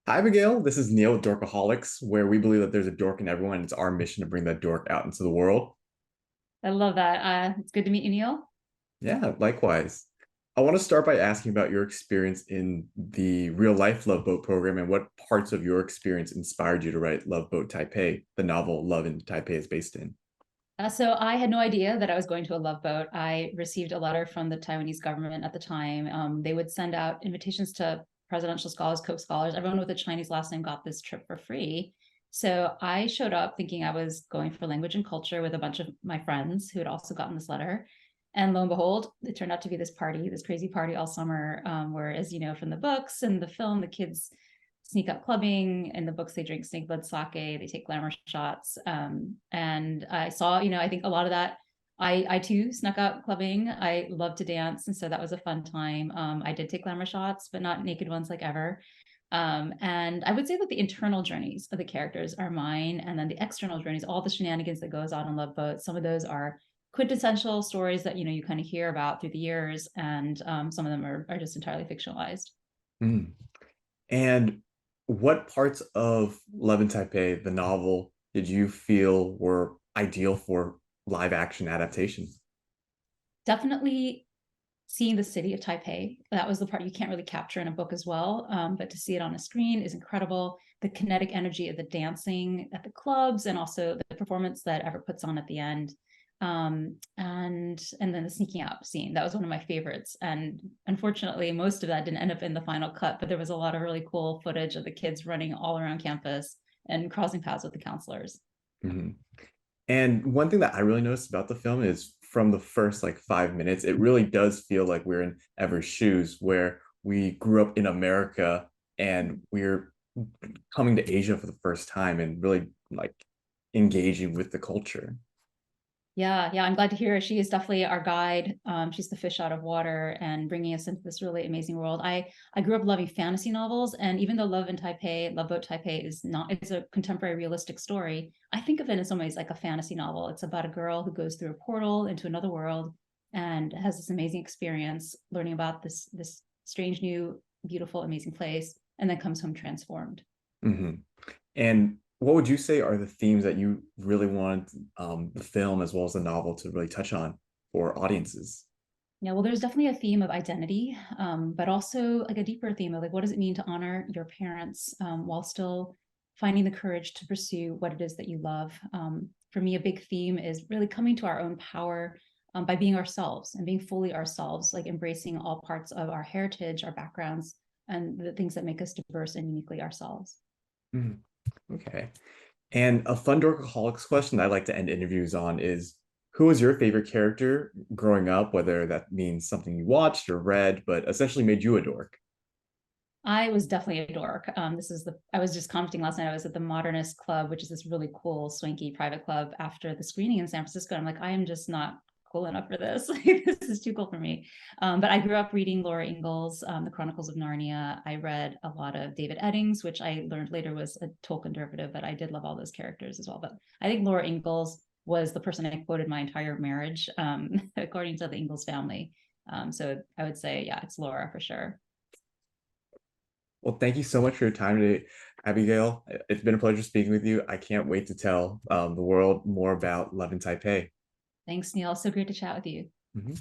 Hi, Abigail. This is Neil with Dorkaholics, where we believe that there's a dork in everyone. And it's our mission to bring that dork out into the world. I love that. It's good to meet you, Neil. Yeah, likewise. I want to start by asking about your experience in the real life Love Boat program and what parts of your experience inspired you to write Loveboat Taipei, the novel Love in Taipei is based in. So I had no idea that I was going to a love boat. I received a letter from the Taiwanese government at the time. They would send out invitations to presidential scholars, Koch scholars. Everyone with a Chinese last name got this trip for free. So I showed up thinking I was going for language and culture with a bunch of my friends who had also gotten this letter. And lo and behold, it turned out to be this party, this crazy party all summer, where, as you know from the books and the film, the kids sneak out clubbing. In the books, they drink snake blood sake, they take glamour shots. And I saw, I think a lot of that. I too snuck out clubbing. I love to dance, and so that was a fun time. I did take glamour shots, but not naked ones like ever. And I would say that the internal journeys of the characters are mine, and then the external journeys, all the shenanigans that goes on in Love Boat. Some of those are quintessential stories that you kind of hear about through the years, and some of them are just entirely fictionalized. Mm. And what parts of Love in Taipei, the novel, did you feel were ideal for live action adaptation? Definitely seeing the city of Taipei. That was the part you can't really capture in a book as well. But to see it on a screen is incredible. The kinetic energy of the dancing at the clubs and also the performance that Everett puts on at the end. And then the sneaking out scene. That was one of my favorites. And unfortunately, most of that didn't end up in the final cut, but there was a lot of really cool footage of the kids running all around campus and crossing paths with the counselors. Mhm. And one thing that I really noticed about the film is from the first like 5 minutes, it really does feel like we're in Ever's shoes, where we grew up in America and we're coming to Asia for the first time and really like engaging with the culture. Yeah, I'm glad to hear she is definitely our guide. She's the fish out of water and bringing us into this really amazing world. I grew up loving fantasy novels, and even though Love in Taipei, Love Boat Taipei is not it's a contemporary realistic story, I think of it in some ways like a fantasy novel. It's about a girl who goes through a portal into another world and has this amazing experience learning about this strange new beautiful amazing place, and then comes home transformed. Mhm. And what would you say are the themes that you really want the film as well as the novel to really touch on for audiences? Yeah, well, there's definitely a theme of identity, but also like a deeper theme of like, what does it mean to honor your parents while still finding the courage to pursue what it is that you love? For me, a big theme is really coming to our own power by being ourselves and being fully ourselves, like embracing all parts of our heritage, our backgrounds, and the things that make us diverse and uniquely ourselves. Mhm. Okay. And a fun Dorkaholics question that I like to end interviews on is who was your favorite character growing up, whether that means something you watched or read, but essentially made you a dork? I was definitely a dork. I was just commenting last night. I was at the Modernist Club, which is this really cool, swanky private club after the screening in San Francisco. I'm like, I am just not cool enough for this. This is too cool for me. But I grew up reading Laura Ingalls, The Chronicles of Narnia. I read a lot of David Eddings, which I learned later was a Tolkien derivative, but I did love all those characters as well. But I think Laura Ingalls was the person I quoted my entire marriage, according to the Ingalls family. So I would say, yeah, it's Laura for sure. Well, thank you so much for your time today, Abigail. It's been a pleasure speaking with you. I can't wait to tell the world more about Love in Taipei. Thanks, Neil. So great to chat with you. Mhm.